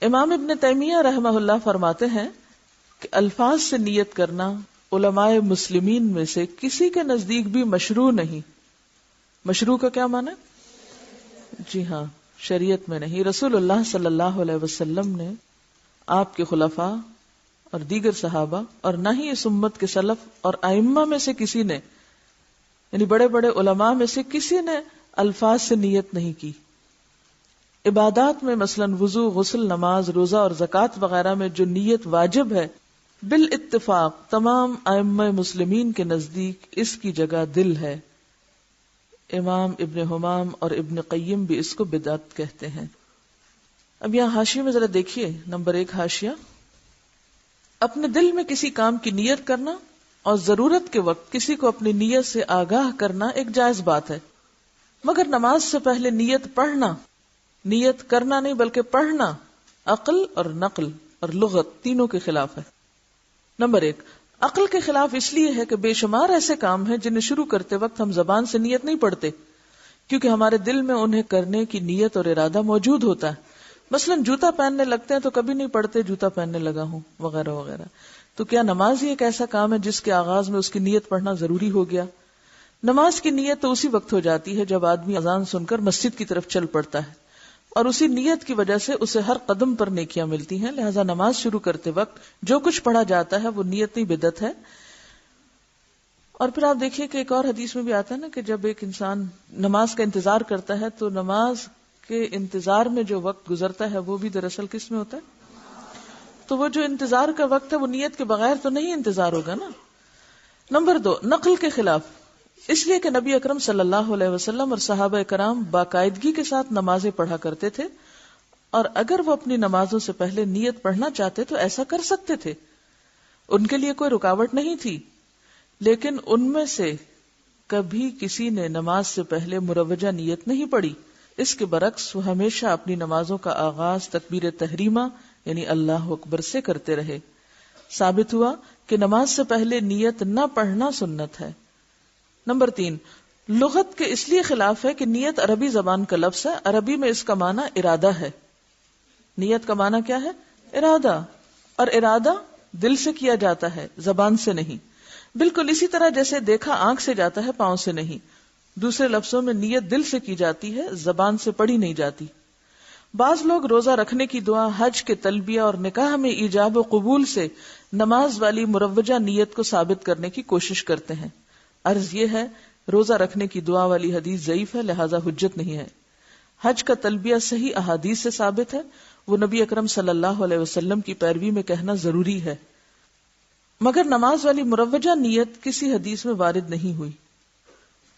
امام ابن تیمیہ رحمہ اللہ فرماتے ہیں کہ الفاظ سے نیت کرنا علماء مسلمین میں سے کسی کے نزدیک بھی مشروع نہیں. مشروع کا کیا معنی؟ جی ہاں، شریعت میں نہیں. رسول اللہ صلی اللہ علیہ وسلم نے، آپ کے خلفاء اور دیگر صحابہ، اور نہ ہی اس امت کے سلف اور ائمہ میں سے کسی نے، یعنی بڑے بڑے علماء میں سے کسی نے الفاظ سے نیت نہیں کی. عبادات میں مثلا وضو، غسل، نماز، روزہ اور زکوٰۃ وغیرہ میں جو نیت واجب ہے، بالاتفاق تمام ائمہ مسلمین کے نزدیک اس کی جگہ دل ہے. امام ابن حمام اور ابن قیم بھی اس کو بدعت کہتے ہیں. اب یہاں حاشیے میں ذرا دیکھیے، نمبر 1 حاشیہ، اپنے دل میں کسی کام کی نیت کرنا اور ضرورت کے وقت کسی کو اپنی نیت سے آگاہ کرنا ایک جائز بات ہے، مگر نماز سے پہلے نیت پڑھنا، نیت کرنا نہیں بلکہ پڑھنا، عقل اور نقل اور لغت تینوں کے خلاف ہے. نمبر 1، عقل کے خلاف اس لیے ہے کہ بے شمار ایسے کام ہیں جنہیں شروع کرتے وقت ہم زبان سے نیت نہیں پڑھتے، کیونکہ ہمارے دل میں انہیں کرنے کی نیت اور ارادہ موجود ہوتا ہے. مثلا جوتا پہننے لگتے ہیں تو کبھی نہیں پڑھتے جوتا پہننے لگا ہوں وغیرہ وغیرہ. تو کیا نماز ہی ایک ایسا کام ہے جس کے آغاز میں اس کی نیت پڑھنا ضروری ہو گیا؟ نماز کی نیت تو اسی وقت ہو جاتی ہے جب آدمی اذان سن کر مسجد کی طرف چل پڑتا ہے، اور اسی نیت کی وجہ سے اسے ہر قدم پر نیکیاں ملتی ہیں. لہذا نماز شروع کرتے وقت جو کچھ پڑھا جاتا ہے وہ نیت نہیں بدعت ہے. اور پھر آپ دیکھیے کہ ایک اور حدیث میں بھی آتا ہے نا کہ جب ایک انسان نماز کا انتظار کرتا ہے تو نماز کے انتظار میں جو وقت گزرتا ہے وہ بھی دراصل کس میں ہوتا ہے؟ تو وہ جو انتظار کا وقت ہے وہ نیت کے بغیر تو نہیں انتظار ہوگا نا. نمبر 2، نقل کے خلاف، اس لیے کہ نبی اکرم صلی اللہ علیہ وسلم اور صحابہ کرام باقاعدگی کے ساتھ نمازیں پڑھا کرتے تھے، اور اگر وہ اپنی نمازوں سے پہلے نیت پڑھنا چاہتے تو ایسا کر سکتے تھے، ان کے لیے کوئی رکاوٹ نہیں تھی. لیکن ان میں سے کبھی کسی نے نماز سے پہلے مروجہ نیت نہیں پڑھی. اس کے برعکس وہ ہمیشہ اپنی نمازوں کا آغاز تکبیر تحریمہ یعنی اللہ اکبر سے کرتے رہے. ثابت ہوا کہ نماز سے پہلے نیت نہ پڑھنا سنت ہے. نمبر 3، لغت کے اس لیے خلاف ہے کہ نیت عربی زبان کا لفظ ہے، عربی میں اس کا معنی ارادہ ہے. نیت کا معنی کیا ہے؟ ارادہ، اور ارادہ دل سے کیا جاتا ہے، زبان سے نہیں. بالکل اسی طرح جیسے دیکھا آنکھ سے جاتا ہے، پاؤں سے نہیں. دوسرے لفظوں میں نیت دل سے کی جاتی ہے، زبان سے پڑھی نہیں جاتی. بعض لوگ روزہ رکھنے کی دعا، حج کے تلبیہ اور نکاح میں ایجاب و قبول سے نماز والی مروجہ نیت کو ثابت کرنے کی کوشش کرتے ہیں. عرض یہ ہے روزہ رکھنے کی دعا والی حدیث ضعیف ہے، لہذا حجت نہیں ہے. حج کا تلبیہ صحیح احادیث سے ثابت ہے، وہ نبی اکرم صلی اللہ علیہ وسلم کی پیروی میں کہنا ضروری ہے. مگر نماز والی مروجہ نیت کسی حدیث میں وارد نہیں ہوئی.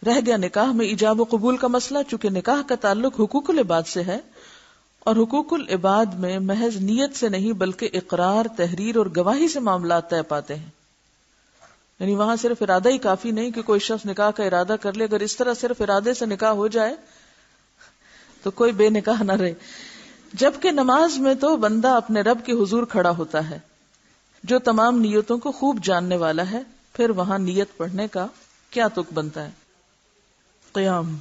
رہ گیا نکاح میں ایجاب و قبول کا مسئلہ. چونکہ نکاح کا تعلق حقوق العباد سے ہے، اور حقوق العباد میں محض نیت سے نہیں بلکہ اقرار، تحریر اور گواہی سے معاملات طے پاتے ہیں. یعنی وہاں صرف ارادہ ہی کافی نہیں کہ کوئی شخص نکاح کا ارادہ کر لے. اگر اس طرح صرف ارادے سے نکاح ہو جائے تو کوئی بے نکاح نہ رہے. جبکہ نماز میں تو بندہ اپنے رب کے حضور کھڑا ہوتا ہے جو تمام نیتوں کو خوب جاننے والا ہے. پھر وہاں نیت پڑھنے کا کیا تک بنتا ہے؟ قیام.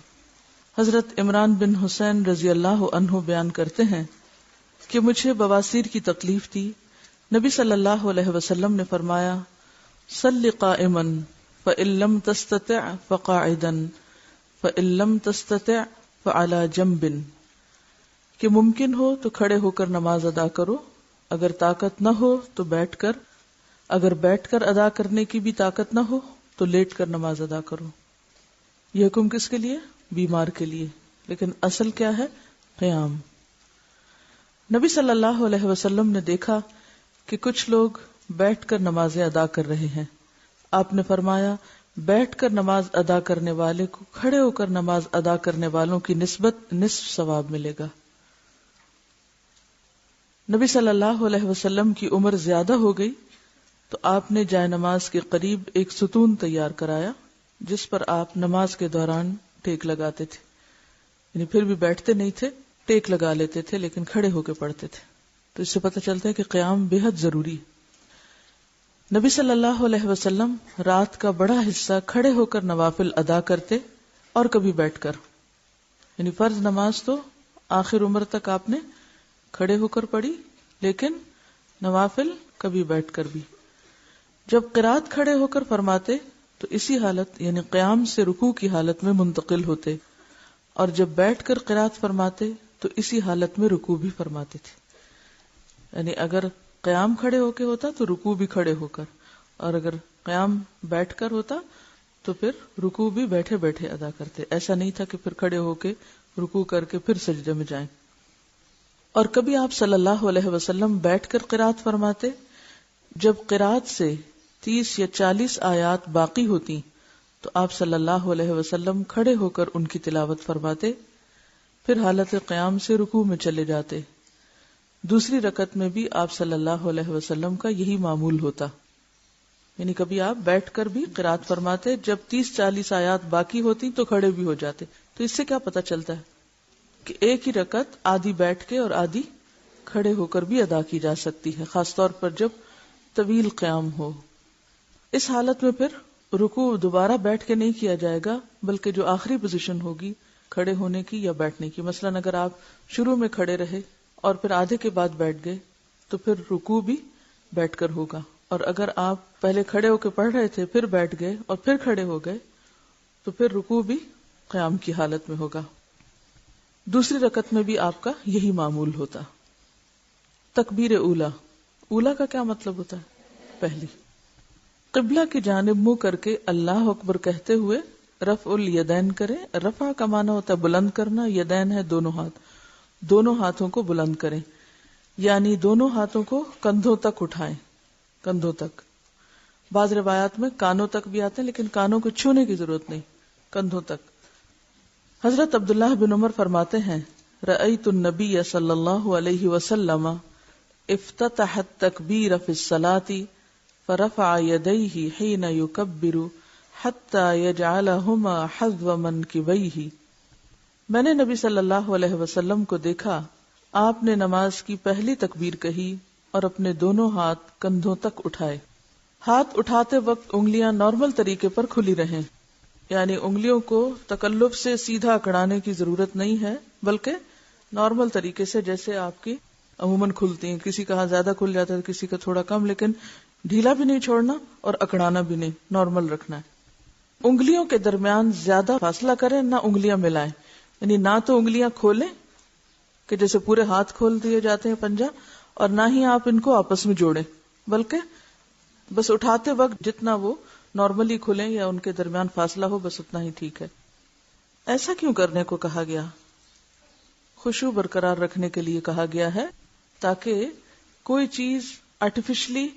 حضرت عمران بن حسین رضی اللہ عنہ بیان کرتے ہیں کہ مجھے بواسیر کی تکلیف تھی. نبی صلی اللہ علیہ وسلم نے فرمایا صلی قائما فإن لم تستطع فقاعدا فإن لم تستطع فعلى جنب، کہ ممکن ہو تو کھڑے ہو کر نماز ادا کرو، اگر طاقت نہ ہو تو بیٹھ کر، اگر بیٹھ کر ادا کرنے کی بھی طاقت نہ ہو تو لیٹ کر نماز ادا کرو. یہ حکم کس کے لیے؟ بیمار کے لیے. لیکن اصل کیا ہے؟ قیام. نبی صلی اللہ علیہ وسلم نے دیکھا کہ کچھ لوگ بیٹھ کر نمازیں ادا کر رہے ہیں. آپ نے فرمایا بیٹھ کر نماز ادا کرنے والے کو کھڑے ہو کر نماز ادا کرنے والوں کی نسبت نصف ثواب ملے گا. نبی صلی اللہ علیہ وسلم کی عمر زیادہ ہو گئی تو آپ نے جائے نماز کے قریب ایک ستون تیار کرایا جس پر آپ نماز کے دوران ٹیک لگاتے تھے. یعنی پھر بھی بیٹھتے نہیں تھے، ٹیک لگا لیتے تھے لیکن کھڑے ہو کے پڑھتے تھے. تو اس سے پتہ چلتا ہے کہ قیام بے حد ضروری ہے. نبی صلی اللہ علیہ وسلم رات کا بڑا حصہ کھڑے ہو کر نوافل ادا کرتے اور کبھی بیٹھ کر. یعنی فرض نماز تو آخر عمر تک آپ نے کھڑے ہو کر پڑھی لیکن نوافل کبھی بیٹھ کر بھی. جب قرات کھڑے ہو کر فرماتے تو اسی حالت یعنی قیام سے رکوع کی حالت میں منتقل ہوتے، اور جب بیٹھ کر قرات فرماتے تو اسی حالت میں رکوع بھی فرماتے تھے. یعنی اگر قیام کھڑے ہو کے ہوتا تو رکوع بھی کھڑے ہو کر، اور اگر قیام بیٹھ کر ہوتا تو پھر رکوع بھی بیٹھے بیٹھے ادا کرتے. ایسا نہیں تھا کہ پھر کھڑے ہو کے رکوع کر کے پھر سجدے میں جائیں. اور کبھی آپ صلی اللہ علیہ وسلم بیٹھ کر قرات فرماتے، جب قرات سے 30 یا 40 آیات باقی ہوتی تو آپ صلی اللہ علیہ وسلم کھڑے ہو کر ان کی تلاوت فرماتے، پھر حالت قیام سے رکوع میں چلے جاتے. دوسری رکعت میں بھی آپ صلی اللہ علیہ وسلم کا یہی معمول ہوتا. یعنی کبھی آپ بیٹھ کر بھی قرات فرماتے، جب 30-40 آیات باقی ہوتی تو کھڑے بھی ہو جاتے. تو اس سے کیا پتہ چلتا ہے کہ ایک ہی رکعت آدھی بیٹھ کے اور آدھی کھڑے ہو کر بھی ادا کی جا سکتی ہے، خاص طور پر جب طویل قیام ہو. اس حالت میں پھر رکوع دوبارہ بیٹھ کے نہیں کیا جائے گا، بلکہ جو آخری پوزیشن ہوگی کھڑے ہونے کی یا بیٹھنے کی. مثلا اگر آپ شروع میں کھڑے رہے اور پھر آدھے کے بعد بیٹھ گئے تو پھر رکوع بھی بیٹھ کر ہوگا. اور اگر آپ پہلے کھڑے ہو کے پڑھ رہے تھے پھر بیٹھ گئے اور پھر کھڑے ہو گئے تو پھر رکوع بھی قیام کی حالت میں ہوگا. دوسری رکعت میں بھی آپ کا یہی معمول ہوتا. تکبیر اولا، اولا کا کیا مطلب ہوتا ہے؟ پہلی. قبلہ کی جانب منہ کر کے اللہ اکبر کہتے ہوئے رفع الیدین کریں. رفع کا معنی ہوتا ہے بلند کرنا، یدین ہے دونوں ہاتھ، دونوں ہاتھوں کو بلند کریں، یعنی دونوں ہاتھوں کو کندھوں تک اٹھائیں. کندھوں تک، بعض روایات میں کانوں تک بھی آتے ہیں لیکن کانوں کو چھونے کی ضرورت نہیں، کندھوں تک. حضرت عبداللہ بن عمر فرماتے ہیں رأیت النبی صلی اللہ علیہ وسلم افتتح التکبیر فی الصلاة فرفع یدیہ حین یکبر حتی یجعلہما حذو منکبیہ. میں نے نبی صلی اللہ علیہ وسلم کو دیکھا، آپ نے نماز کی پہلی تکبیر کہی اور اپنے دونوں ہاتھ کندھوں تک اٹھائے. ہاتھ اٹھاتے وقت انگلیاں نارمل طریقے پر کھلی رہیں، یعنی انگلیوں کو تکلف سے سیدھا اکڑانے کی ضرورت نہیں ہے، بلکہ نارمل طریقے سے جیسے آپ کی عموماً کھلتی ہیں. کسی کا ہاتھ زیادہ کھل جاتا ہے، کسی کا تھوڑا کم، لیکن ڈھیلا بھی نہیں چھوڑنا اور اکڑانا بھی نہیں، نارمل رکھنا ہے. انگلیوں کے درمیان زیادہ فاصلہ کریں، نہ انگلیاں ملائیں. یعنی نہ تو انگلیاں کھولیں کہ جیسے پورے ہاتھ کھول دیے جاتے ہیں پنجہ، اور نہ ہی آپ ان کو آپس میں جوڑیں، بلکہ بس اٹھاتے وقت جتنا وہ نارملی کھلیں یا ان کے درمیان فاصلہ ہو بس اتنا ہی ٹھیک ہے. ایسا کیوں کرنے کو کہا گیا؟ خشوع برقرار رکھنے کے لیے کہا گیا ہے، تاکہ کوئی چیز آرٹیفیشلی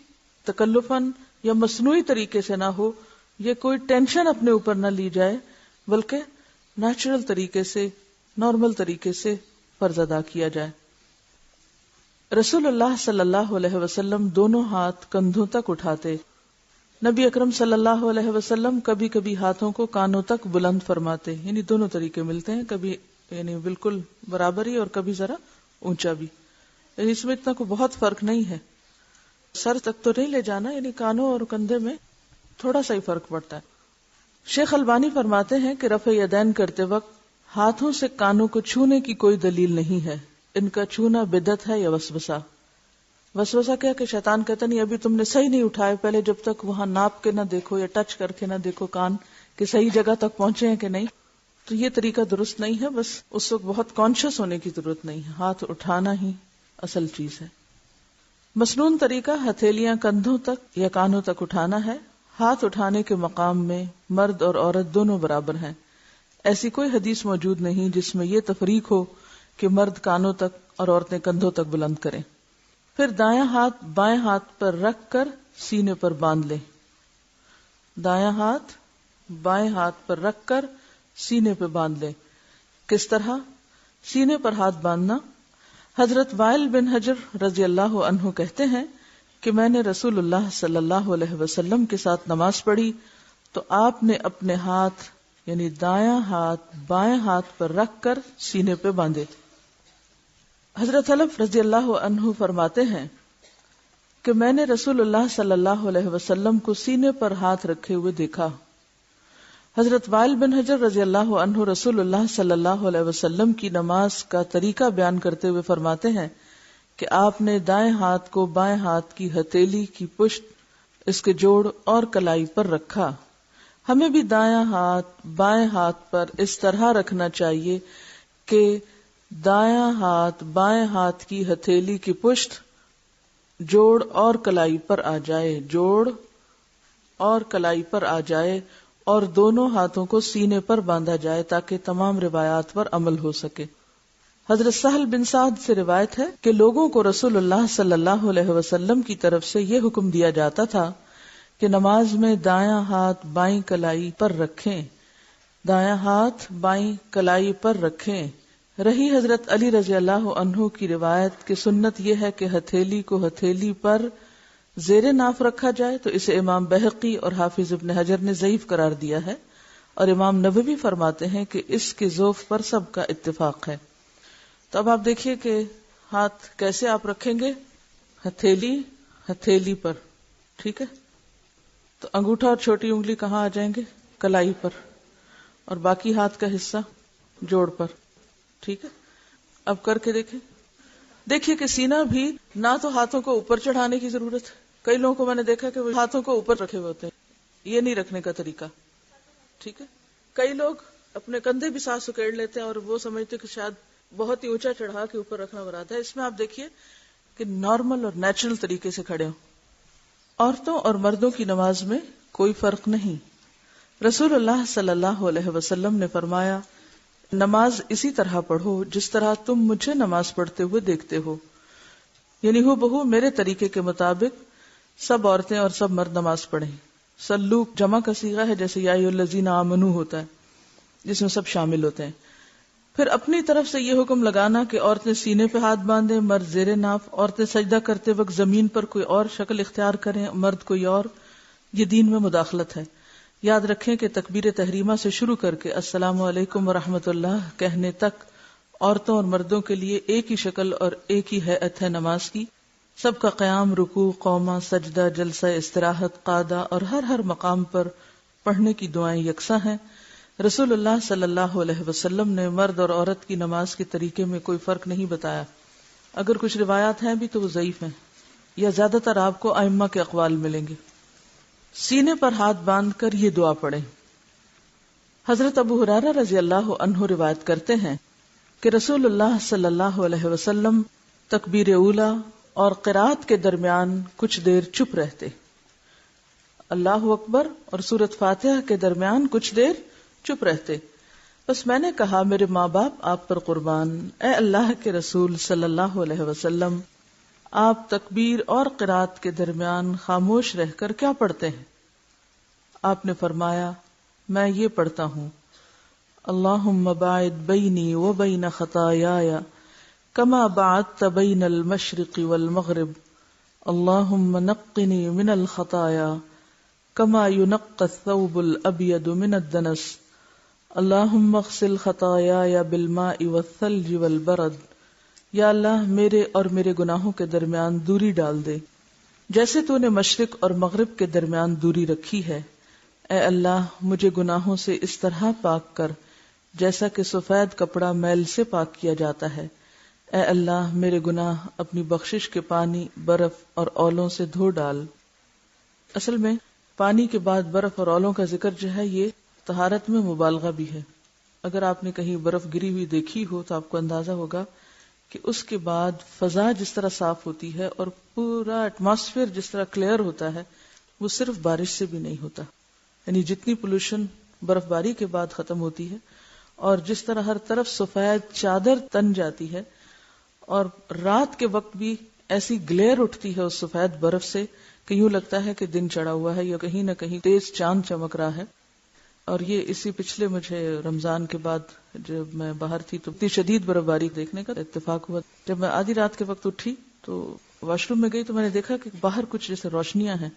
تکلفاً یا مصنوعی طریقے سے نہ ہو، یہ کوئی ٹینشن اپنے اوپر نہ لی جائے، بلکہ نیچرل طریقے سے، نارمل طریقے سے فرض ادا کیا جائے. رسول اللہ صلی اللہ علیہ وسلم دونوں ہاتھ کندھوں تک اٹھاتے. نبی اکرم صلی اللہ علیہ وسلم کبھی کبھی ہاتھوں کو کانوں تک بلند فرماتے، یعنی دونوں طریقے ملتے ہیں، کبھی یعنی بالکل برابر ہی اور کبھی ذرا اونچا بھی. یعنی اس میں اتنا کوئی بہت فرق نہیں ہے، سر تک تو نہیں لے جانا، یعنی کانوں اور کندھے میں تھوڑا سا ہی فرق پڑتا ہے. شیخ البانی فرماتے ہیں کہ رفع یدین کرتے وقت ہاتھوں سے کانوں کو چھونے کی کوئی دلیل نہیں ہے، ان کا چھونا بدعت ہے یا وسوسہ. وسوسہ کیا کہ شیطان کہتا نہیں ابھی تم نے صحیح نہیں اٹھائے، پہلے جب تک وہاں ناپ کے نہ دیکھو یا ٹچ کر کے نہ دیکھو کان کہ صحیح جگہ تک پہنچے ہیں کہ نہیں. تو یہ طریقہ درست نہیں ہے، بس اس وقت بہت کانشیس ہونے کی ضرورت نہیں ہے، ہاتھ اٹھانا ہی اصل چیز ہے. مسنون طریقہ ہتھیلیاں کندھوں تک یا کانوں تک اٹھانا ہے. ہاتھ اٹھانے کے مقام میں مرد اور عورت دونوں برابر ہیں. ایسی کوئی حدیث موجود نہیں جس میں یہ تفریق ہو کہ مرد کانوں تک اور عورتیں کندھوں تک بلند کریں. پھر دایاں ہاتھ بائیں ہاتھ پر رکھ کر سینے پر باندھ لیں. دایاں ہاتھ بائیں ہاتھ پر رکھ کر سینے پہ باندھ لیں. کس طرح سینے پر ہاتھ باندھنا؟ حضرت وائل بن حجر رضی اللہ عنہ کہتے ہیں کہ میں نے رسول اللہ صلی اللہ علیہ وسلم کے ساتھ نماز پڑھی تو آپ نے اپنے ہاتھ یعنی دایاں ہاتھ بائیں ہاتھ پر رکھ کر سینے پہ باندھے. حضرت حلف رضی اللہ عنہ فرماتے ہیں کہ میں نے رسول اللہ صلی اللہ علیہ وسلم کو سینے پر ہاتھ رکھے ہوئے دیکھا. حضرت وائل بن حجر رضی اللہ عنہ رسول اللہ صلی اللہ علیہ وسلم کی نماز کا طریقہ بیان کرتے ہوئے فرماتے ہیں کہ آپ نے دائیں ہاتھ کو بائیں ہاتھ کی ہتھیلی کی پشت، اس کے جوڑ اور کلائی پر رکھا۔ ہمیں بھی دایاں ہاتھ بائیں ہاتھ پر اس طرح رکھنا چاہیے کہ دایاں ہاتھ بائیں ہاتھ کی ہتھیلی کی پشت، جوڑ اور کلائی پر آ جائے، جوڑ اور کلائی پر آ جائے، اور دونوں ہاتھوں کو سینے پر باندھا جائے تاکہ تمام روایات پر عمل ہو سکے۔ حضرت سہل بن سعد سے روایت ہے کہ لوگوں کو رسول اللہ صلی اللہ علیہ وسلم کی طرف سے یہ حکم دیا جاتا تھا کہ نماز میں دایاں ہاتھ بائیں کلائی پر رکھیں، دایاں ہاتھ بائیں کلائی پر رکھیں۔ رہی حضرت علی رضی اللہ عنہ کی روایت کہ سنت یہ ہے کہ ہتھیلی کو ہتھیلی پر زیر ناف رکھا جائے، تو اسے امام بہقی اور حافظ ابن حجر نے ضعیف قرار دیا ہے، اور امام نووی فرماتے ہیں کہ اس کے ذوف پر سب کا اتفاق ہے۔ تو اب آپ دیکھیے کہ ہاتھ کیسے آپ رکھیں گے، ہتھیلی پر، ٹھیک ہے، تو انگوٹھا اور چھوٹی انگلی کہاں آ جائیں گے، کلائی پر، اور باقی ہاتھ کا حصہ جوڑ پر، ٹھیک ہے۔ اب کر کے دیکھیے کہ سینہ بھی نہ تو ہاتھوں کو اوپر چڑھانے کی ضرورت ہے، کئی لوگوں کو میں نے دیکھا کہ وہ ہاتھوں کو اوپر رکھے ہوئے ہوتے ہیں، یہ نہیں رکھنے کا طریقہ، ٹھیک ہے۔ کئی لوگ اپنے کندھے بھی ساتھ سکیڑ لیتے ہیں اور وہ سمجھتے کہ شاید بہت ہی اونچا چڑھا کے اوپر رکھنا مراد ہے۔ اس میں آپ دیکھیے کہ نارمل اور نیچرل طریقے سے کھڑے ہوں۔ عورتوں اور مردوں کی نماز میں کوئی فرق نہیں۔ رسول اللہ صلی اللہ علیہ وسلم نے فرمایا، نماز اسی طرح پڑھو جس طرح تم مجھے نماز پڑھتے ہوئے دیکھتے ہو، یعنی ہو بہو میرے طریقے کے مطابق سب عورتیں اور سب مرد نماز پڑھیں۔ سلو جمع کا صیغہ ہے، جیسے یا ایھا الذین آمنوا ہوتا ہے، جس میں سب شامل ہوتے ہیں۔ پھر اپنی طرف سے یہ حکم لگانا کہ عورتیں سینے پہ ہاتھ باندھیں، مرد زیر ناف، عورتیں سجدہ کرتے وقت زمین پر کوئی اور شکل اختیار کریں، مرد کوئی اور، یہ دین میں مداخلت ہے۔ یاد رکھیں کہ تکبیر تحریمہ سے شروع کر کے السلام علیکم ورحمۃ اللہ کہنے تک عورتوں اور مردوں کے لیے ایک ہی شکل اور ایک ہی ہیئت ہے نماز کی۔ سب کا قیام، رکوع، قومہ، سجدہ، جلسہ استراحت، قعدہ اور ہر مقام پر پڑھنے کی دعائیں یکساں ہیں۔ رسول اللہ صلی اللہ علیہ وسلم نے مرد اور عورت کی نماز کے طریقے میں کوئی فرق نہیں بتایا۔ اگر کچھ روایات ہیں بھی تو وہ ضعیف ہیں، یا زیادہ تر آپ کو ائمہ کے اقوال ملیں گے۔ سینے پر ہاتھ باندھ کر یہ دعا پڑھیں۔ حضرت ابو ہریرہ رضی اللہ عنہ روایت کرتے ہیں کہ رسول اللہ صلی اللہ علیہ وسلم تکبیر اولی اور قرات کے درمیان کچھ دیر چپ رہتے، اللہ اکبر اور سورۃ فاتحہ کے درمیان کچھ دیر چپ رہتے۔ بس میں نے کہا، میرے ماں باپ آپ پر قربان، اے اللہ کے رسول صلی اللہ علیہ وسلم، آپ تکبیر اور قرات کے درمیان خاموش رہ کر کیا پڑھتے ہیں؟ آپ نے فرمایا، میں یہ پڑھتا ہوں، اللہم باعد بینی و بین خطایایا کما بعدت بین المشرق والمغرب، اللہم نقنی من الخطایا کما ینقی الثوب الابیض من الدنس، اللہم اغسل خطایایا بالماء والثلج والبرد۔ یا اللہ میرے اور میرے گناہوں کے درمیان دوری ڈال دے جیسے تو نے مشرق اور مغرب کے درمیان دوری رکھی ہے۔ اے اللہ مجھے گناہوں سے اس طرح پاک کر جیسا کہ سفید کپڑا میل سے پاک کیا جاتا ہے۔ اے اللہ میرے گناہ اپنی بخشش کے پانی، برف اور اولوں سے دھو ڈال۔ اصل میں پانی کے بعد برف اور اولوں کا ذکر جو ہے یہ طہارت میں مبالغہ بھی ہے۔ اگر آپ نے کہیں برف گری ہوئی دیکھی ہو تو آپ کو اندازہ ہوگا کہ اس کے بعد فضا جس طرح صاف ہوتی ہے اور پورا ایٹماسفیئر جس طرح کلیئر ہوتا ہے، وہ صرف بارش سے بھی نہیں ہوتا۔ یعنی جتنی پولوشن برف باری کے بعد ختم ہوتی ہے اور جس طرح ہر طرف سفید چادر تن جاتی ہے، اور رات کے وقت بھی ایسی گلیئر اٹھتی ہے اس سفید برف سے کہ یوں لگتا ہے کہ دن چڑھا ہوا ہے یا کہیں نہ کہیں تیز چاند چمک رہا ہے۔ اور یہ اسی پچھلے مجھے رمضان کے بعد جب میں باہر تھی تو اتنی شدید برف باری دیکھنے کا اتفاق ہوا۔ جب میں آدھی رات کے وقت اٹھی تو واش روم میں گئی تو میں نے دیکھا کہ باہر کچھ جیسے روشنیاں ہیں،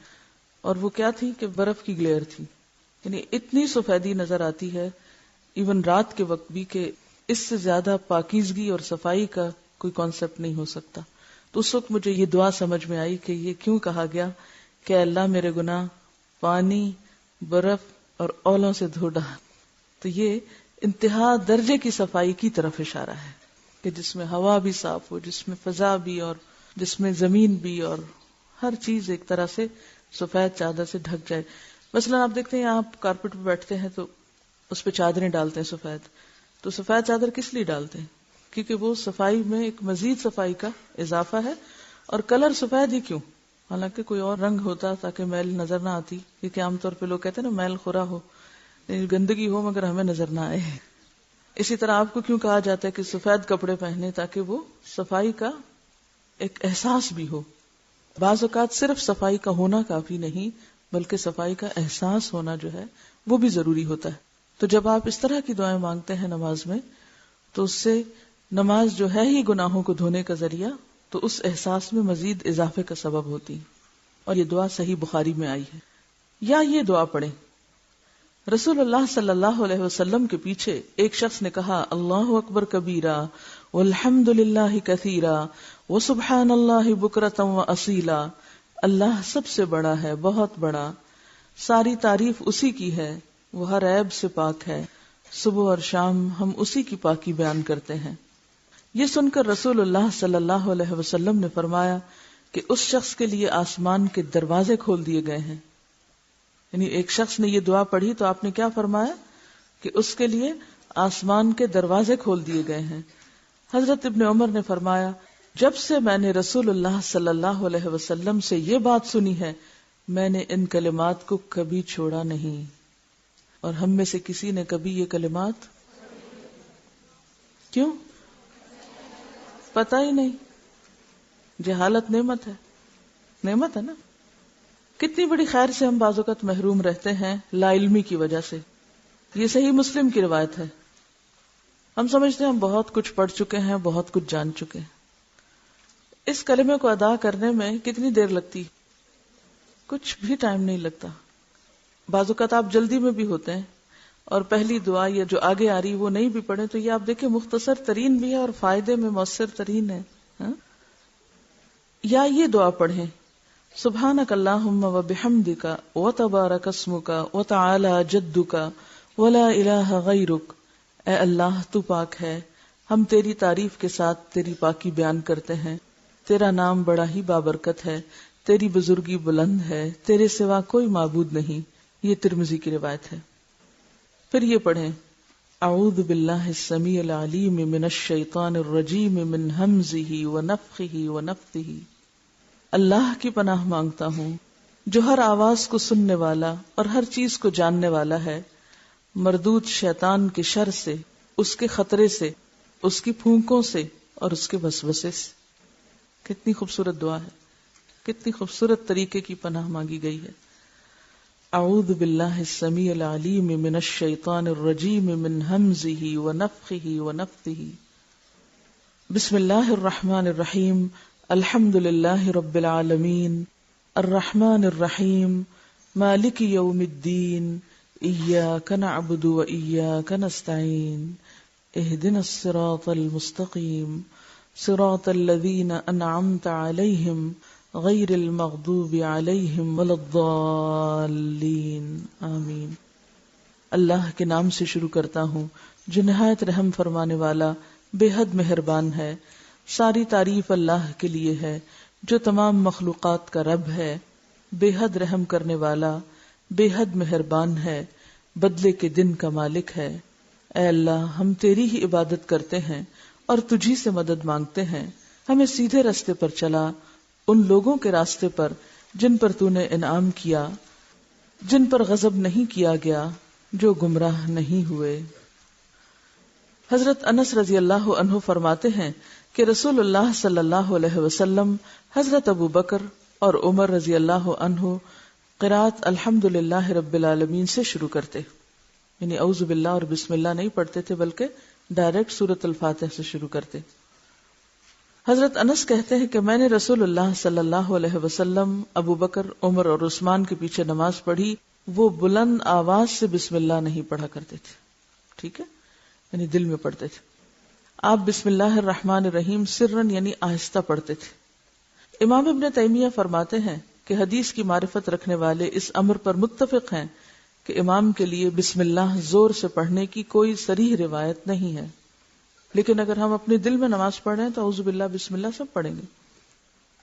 اور وہ کیا تھی کہ برف کی گلیئر تھی۔ یعنی اتنی سفیدی نظر آتی ہے ایون رات کے وقت بھی کہ اس سے زیادہ پاکیزگی اور صفائی کا کوئی کانسیپٹ نہیں ہو سکتا۔ تو اس وقت مجھے یہ دعا سمجھ میں آئی کہ یہ کیوں کہا گیا کہ اللہ میرے گناہ پانی، برف اور اولوں سے دھو ڈال۔ تو یہ انتہا درجے کی صفائی کی طرف اشارہ ہے کہ جس میں ہوا بھی صاف ہو، جس میں فضا بھی اور جس میں زمین بھی اور ہر چیز ایک طرح سے سفید چادر سے ڈھک جائے. مثلا آپ دیکھتے ہیں آپ کارپیٹ پہ بیٹھتے ہیں تو اس پہ چادریں ڈالتے ہیں سفید. تو سفید چادر کس لیے ڈالتے ہیں؟ کیونکہ وہ صفائی میں ایک مزید صفائی کا اضافہ ہے. اور کلر سفید ہی کیوں؟ حالانکہ کوئی اور رنگ ہوتا تاکہ میل نظر نہ آتی، کیونکہ عام طور پہ لوگ کہتے ہیں نا میل خورا ہو، گندگی ہو مگر ہمیں نظر نہ آئے. اسی طرح آپ کو کیوں کہا جاتا ہے کہ سفید کپڑے پہنے؟ تاکہ وہ صفائی کا ایک احساس بھی ہو. بعض اوقات صرف صفائی کا ہونا کافی نہیں بلکہ صفائی کا احساس ہونا جو ہے وہ بھی ضروری ہوتا ہے. تو جب آپ اس طرح کی دعائیں مانگتے ہیں نماز میں تو اس سے نماز جو ہے ہی گناہوں کو دھونے کا ذریعہ، تو اس احساس میں مزید اضافے کا سبب ہوتی. اور یہ دعا صحیح بخاری میں آئی ہے. یا یہ دعا پڑھیں. رسول اللہ صلی اللہ علیہ وسلم کے پیچھے ایک شخص نے کہا اللہ اکبر کبیرہ والحمد للہ کثیرہ وسبحان اللہ بکرۃ واصیلا. اللہ سب سے بڑا ہے، بہت بڑا، ساری تعریف اسی کی ہے، وہ ہر عیب سے پاک ہے، صبح اور شام ہم اسی کی پاکی بیان کرتے ہیں. یہ سن کر رسول اللہ صلی اللہ علیہ وسلم نے فرمایا کہ اس شخص کے لیے آسمان کے دروازے کھول دیے گئے ہیں. یعنی ایک شخص نے یہ دعا پڑھی تو آپ نے کیا فرمایا کہ اس کے لیے آسمان کے دروازے کھول دیے گئے ہیں. حضرت ابن عمر نے فرمایا جب سے میں نے رسول اللہ صلی اللہ علیہ وسلم سے یہ بات سنی ہے میں نے ان کلمات کو کبھی چھوڑا نہیں. اور ہم میں سے کسی نے کبھی یہ کلمات کیوں؟ پتہ ہی نہیں. جہالت نعمت ہے، نعمت ہے نا. کتنی بڑی خیر سے ہم بعض اوقات محروم رہتے ہیں لا علمی کی وجہ سے. یہ صحیح مسلم کی روایت ہے. ہم سمجھتے ہیں ہم بہت کچھ پڑھ چکے ہیں، بہت کچھ جان چکے ہیں. اس کلمے کو ادا کرنے میں کتنی دیر لگتی؟ کچھ بھی ٹائم نہیں لگتا. بعض اوقات آپ جلدی میں بھی ہوتے ہیں اور پہلی دعا یا جو آگے آ رہی وہ نہیں بھی پڑھیں تو یہ آپ دیکھیں مختصر ترین بھی ہے اور فائدے میں مؤثر ترین ہے. یا یہ دعا پڑھیں سبحانک اللہم و بحمدک و تبارک اسمک و تعالی جدک و لا الہ غیرک. اے اللہ تو پاک ہے، ہم تیری تعریف کے ساتھ تیری پاکی بیان کرتے ہیں، تیرا نام بڑا ہی بابرکت ہے، تیری بزرگی بلند ہے، تیرے سوا کوئی معبود نہیں. یہ ترمذی کی روایت ہے. پھر یہ پڑھیں اعوذ باللہ السمیع العلیم من الشیطان الرجیم من ہمزہ ونفخہ ونفثہ. اللہ کی پناہ مانگتا ہوں جو ہر آواز کو سننے والا اور ہر چیز کو جاننے والا ہے، مردود شیطان کے شر سے، اس کے خطرے سے، اس کی پھونکوں سے اور اس کے وسوسے سے. کتنی خوبصورت دعا ہے، کتنی خوبصورت طریقے کی پناہ مانگی گئی ہے. اعوذ باللہ السمیع العلیم من الشیطان الرجیم من ہمزہ ونفخہ ونفثہ. بسم اللہ الرحمن الرحیم. الحمد للہ رب العالمین الرحمن الرحیم مالک یوم الدین ایاک نعبد و ایاک نستعین اہدنا الصراط المستقیم صراط الذین انعمت علیہم غیر المغضوب علیہم ولا الضالین آمین. اللہ کے نام سے شروع کرتا ہوں جو نہایت رحم فرمانے والا بے حد مہربان ہے. ساری تعریف اللہ کے لیے ہے جو تمام مخلوقات کا رب ہے، بے حد رحم کرنے والا، بے حد مہربان ہے، بدلے کے دن کا مالک ہے. اے اللہ ہم تیری ہی عبادت کرتے ہیں اور تجھی سے مدد مانگتے ہیں. ہمیں سیدھے راستے پر چلا، ان لوگوں کے راستے پر جن پر تو نے انعام کیا، جن پر غضب نہیں کیا گیا، جو گمراہ نہیں ہوئے. حضرت انس رضی اللہ عنہ فرماتے ہیں کہ رسول اللہ صلی اللہ علیہ وسلم حضرت ابو بکر اور عمر رضی اللہ عنہ قرات الحمد للہ رب العالمین سے شروع کرتے، یعنی اعوذ باللہ اور بسم اللہ نہیں پڑھتے تھے بلکہ ڈائریکٹ سورۃ الفاتحہ سے شروع کرتے. حضرت انس کہتے ہیں کہ میں نے رسول اللہ صلی اللہ علیہ وسلم، ابو بکر، عمر اور عثمان کے پیچھے نماز پڑھی، وہ بلند آواز سے بسم اللہ نہیں پڑھا کرتے تھے. ٹھیک ہے، یعنی دل میں پڑھتے تھے. آپ بسم اللہ الرحمن الرحیم سرن یعنی آہستہ پڑھتے تھے. امام ابن تیمیہ فرماتے ہیں کہ حدیث کی معرفت رکھنے والے اس امر پر متفق ہیں کہ امام کے لیے بسم اللہ زور سے پڑھنے کی کوئی صریح روایت نہیں ہے، لیکن اگر ہم اپنے دل میں نماز پڑھ رہے ہیں تو اعوذ باللہ بسم اللہ سب پڑھیں گے.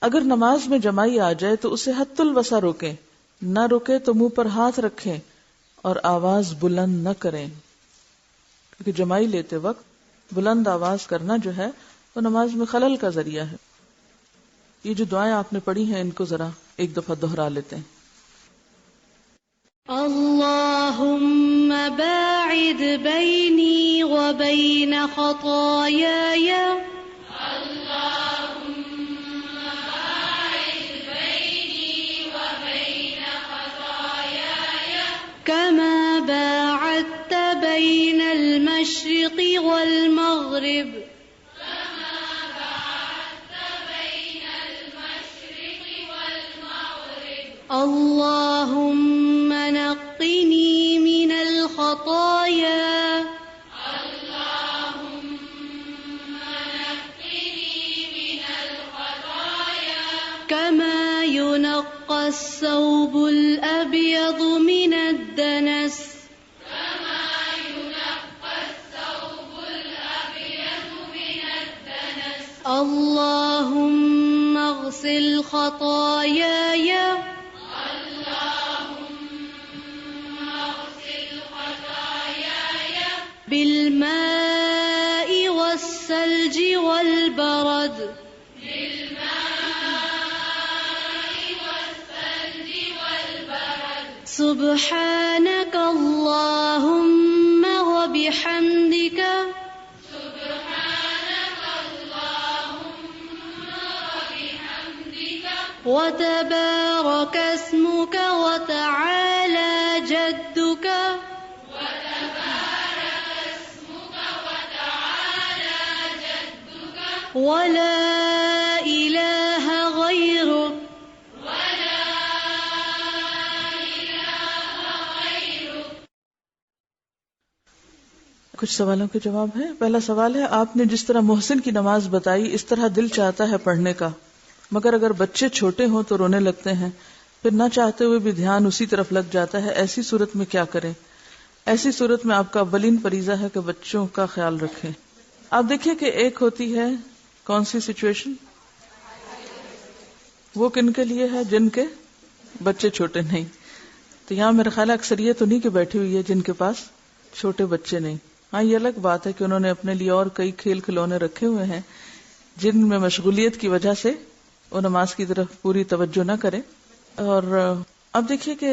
اگر نماز میں جمائی آ جائے تو اسے حد الوسع روکیں، نہ رکے تو منہ پر ہاتھ رکھیں اور آواز بلند نہ کریں، کیونکہ جمائی لیتے وقت بلند آواز کرنا جو ہے وہ نماز میں خلل کا ذریعہ ہے۔ یہ جو دعائیں آپ نے پڑھی ہیں ان کو ذرا ایک دفعہ دہرا لیتے ہیں۔ اللهم باعد بيني وبين خطاياي كما باعدت بين المشرق والمغرب اللهم نقني من الخطايا كما ينقى الثوب الأبيض من الدنس اللهم اغسل خطاياي بالماء والثلج والبرد سبحانك اللهم وبحمدك وتبارك اسمك وتعالى جدك ولا إله غيرك کچھ سوالوں کے جواب ہیں۔ پہلا سوال ہے، آپ نے جس طرح محسن کی نماز بتائی اس طرح دل چاہتا ہے پڑھنے کا، مگر اگر بچے چھوٹے ہوں تو رونے لگتے ہیں، پھر نہ چاہتے ہوئے بھی دھیان اسی طرف لگ جاتا ہے، ایسی صورت میں کیا کریں؟ ایسی صورت میں آپ کا اولین فریضہ ہے کہ بچوں کا خیال رکھیں۔ آپ دیکھیں کہ ایک ہوتی ہے کون سی سچویشن، وہ کن کے لیے ہے؟ جن کے بچے چھوٹے نہیں۔ تو یہاں میرا خیال ہے اکثریت انہیں کے بیٹھی ہوئی ہے جن کے پاس چھوٹے بچے نہیں۔ ہاں یہ الگ بات ہے کہ انہوں نے اپنے لیے اور کئی کھیل کھلونے رکھے ہوئے ہیں جن میں مشغولیت کی وجہ سے وہ نماز کی طرف پوری توجہ نہ کرے۔ اور اب دیکھیے کہ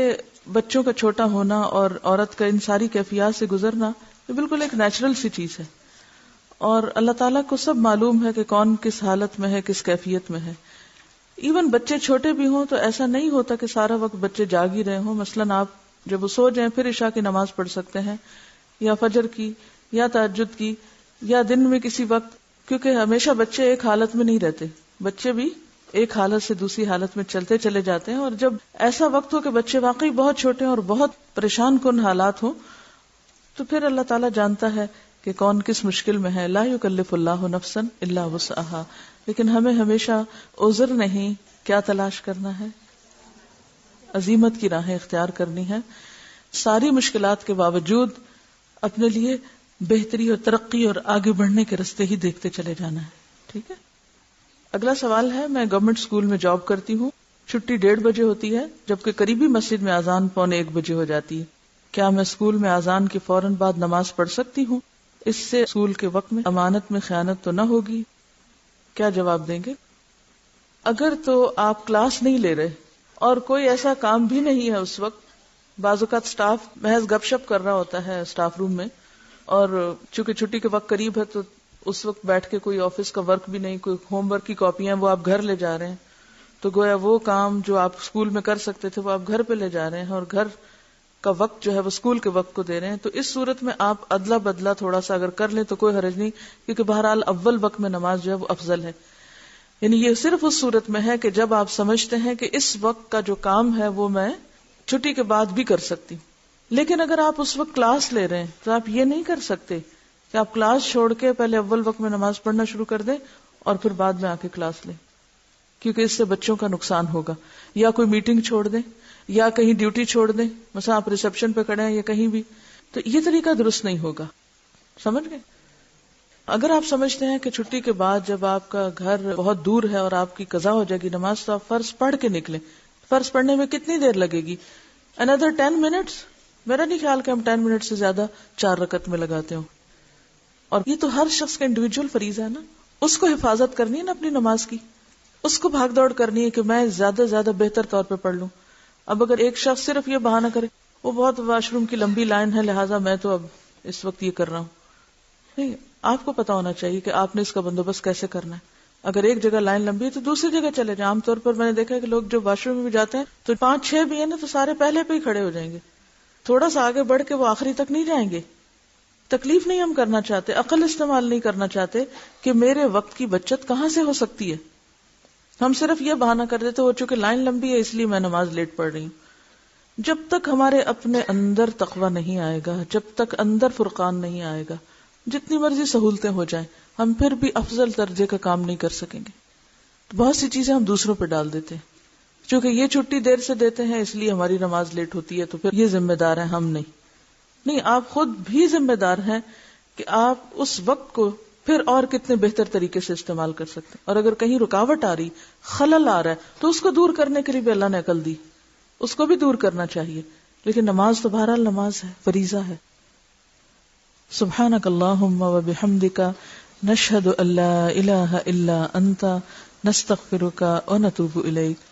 بچوں کا چھوٹا ہونا اور عورت کا ان ساری کیفیات سے گزرنا یہ بالکل ایک نیچرل سی چیز ہے، اور اللہ تعالیٰ کو سب معلوم ہے کہ کون کس حالت میں ہے، کس کیفیت میں ہے۔ ایون بچے چھوٹے بھی ہوں تو ایسا نہیں ہوتا کہ سارا وقت بچے جاگ ہی رہے ہوں۔ مثلاً آپ جب وہ سو جائیں پھر عشاء کی نماز پڑھ سکتے ہیں، یا فجر کی، یا تہجد کی، یا دن میں کسی وقت، کیونکہ ہمیشہ بچے ایک حالت میں نہیں رہتے، بچے بھی ایک حالت سے دوسری حالت میں چلتے چلے جاتے ہیں۔ اور جب ایسا وقت ہو کہ بچے واقعی بہت چھوٹے ہیں اور بہت پریشان کن حالات ہوں تو پھر اللہ تعالیٰ جانتا ہے کہ کون کس مشکل میں ہے۔ لا یکلف اللہ نفسا الا وسعہا، لیکن ہمیں ہمیشہ عذر نہیں، کیا تلاش کرنا ہے؟ عزیمت کی راہیں اختیار کرنی ہے، ساری مشکلات کے باوجود اپنے لیے بہتری اور ترقی اور آگے بڑھنے کے راستے ہی دیکھتے چلے جانا ہے۔ ٹھیک ہے، اگلا سوال ہے، میں گورنمنٹ اسکول میں جاب کرتی ہوں، چھٹی 1:30 بجے ہوتی ہے جبکہ قریبی مسجد میں اذان 1:45 بجے ہو جاتی ہے، کیا میں اسکول میں اذان کے فوراً بعد نماز پڑھ سکتی ہوں؟ اس سے اسکول کے وقت میں امانت میں خیانت تو نہ ہوگی؟ کیا جواب دیں گے؟ اگر تو آپ کلاس نہیں لے رہے اور کوئی ایسا کام بھی نہیں ہے اس وقت، بعض اوقات اسٹاف محض گپ شپ کر رہا ہوتا ہے اسٹاف روم میں، اور چونکہ چھٹی کے وقت قریب ہے تو اس وقت بیٹھ کے کوئی آفس کا ورک بھی نہیں، کوئی ہوم ورک کی کاپیاں وہ آپ گھر لے جا رہے ہیں، تو گویا وہ کام جو آپ اسکول میں کر سکتے تھے وہ آپ گھر پہ لے جا رہے ہیں، اور گھر کا وقت جو ہے وہ اسکول کے وقت کو دے رہے ہیں۔ تو اس صورت میں آپ ادلا بدلا تھوڑا سا اگر کر لیں تو کوئی حرج نہیں، کیونکہ بہرحال اول وقت میں نماز جو ہے وہ افضل ہے۔ یعنی یہ صرف اس صورت میں ہے کہ جب آپ سمجھتے ہیں کہ اس وقت کا جو کام ہے وہ میں چھٹی کے بعد بھی کر سکتی ہوں۔ لیکن اگر آپ اس وقت کلاس لے رہے ہیں تو آپ یہ نہیں کر سکتے کہ آپ کلاس چھوڑ کے پہلے اول وقت میں نماز پڑھنا شروع کر دیں اور پھر بعد میں آ کے کلاس لیں، کیونکہ اس سے بچوں کا نقصان ہوگا۔ یا کوئی میٹنگ چھوڑ دیں، یا کہیں ڈیوٹی چھوڑ دیں، مثلا آپ ریسپشن پہ کھڑے ہیں یا کہیں بھی، تو یہ طریقہ درست نہیں ہوگا، سمجھ گئے؟ اگر آپ سمجھتے ہیں کہ چھٹی کے بعد جب آپ کا گھر بہت دور ہے اور آپ کی قضا ہو جائے گی نماز، تو آپ فرض پڑھ کے نکلیں. فرض پڑھنے میں کتنی دیر لگے گی؟ another 10 minutes. میرا نہیں خیال کہ ہم 10 منٹ سے زیادہ 4 رکعت میں لگاتے ہوں. اور یہ تو ہر شخص کا انڈیویجول فریضہ ہے نا، اس کو حفاظت کرنی ہے نا اپنی نماز کی، اس کو بھاگ دوڑ کرنی ہے کہ میں زیادہ سے زیادہ بہتر طور پہ پڑھ لوں. اب اگر ایک شخص صرف یہ بہانہ کرے وہ بہت واش روم کی لمبی لائن ہے لہٰذا میں تو اب اس وقت یہ کر رہا ہوں، نہیں، آپ کو پتا ہونا چاہیے کہ آپ نے اس کا بندوبست کیسے کرنا ہے. اگر ایک جگہ لائن لمبی ہے تو دوسری جگہ چلے جائیں. عام طور پر میں نے دیکھا ہے کہ لوگ جو واش روم میں بھی جاتے ہیں تو 5-6 بھی ہیں نا تو سارے پہلے پہ ہی کھڑے ہو جائیں گے، تھوڑا سا آگے بڑھ کے وہ آخری تک نہیں جائیں گے. تکلیف نہیں ہم کرنا چاہتے، عقل استعمال نہیں کرنا چاہتے کہ میرے وقت کی بچت کہاں سے ہو سکتی ہے. ہم صرف یہ بہانہ کر دیتے وہ چونکہ لائن لمبی ہے اس لیے میں نماز لیٹ پڑھ رہی ہوں. جب تک ہمارے اپنے اندر تقوی نہیں آئے گا، جب تک اندر فرقان نہیں آئے گا، جتنی مرضی سہولتیں ہو جائیں ہم پھر بھی افضل درجے کا کام نہیں کر سکیں گے. بہت سی چیزیں ہم دوسروں پہ ڈال دیتے ہیں، چونکہ یہ چھٹی دیر سے دیتے ہیں اس لیے ہماری نماز لیٹ ہوتی ہے تو پھر یہ ذمہ دار ہیں ہم نہیں، آپ خود بھی ذمہ دار ہیں کہ آپ اس وقت کو پھر اور کتنے بہتر طریقے سے استعمال کر سکتے ہیں. اور اگر کہیں رکاوٹ آ رہی، خلل آ رہا ہے تو اس کو دور کرنے کے لیے بھی اللہ نے عقل دی، اس کو بھی دور کرنا چاہیے. لیکن نماز تو بہرحال نماز ہے، فریضہ ہے. سبحانک اللہم و بحمدک نشہد ان لا الہ الا انت نستغفرک و نتوب الیک.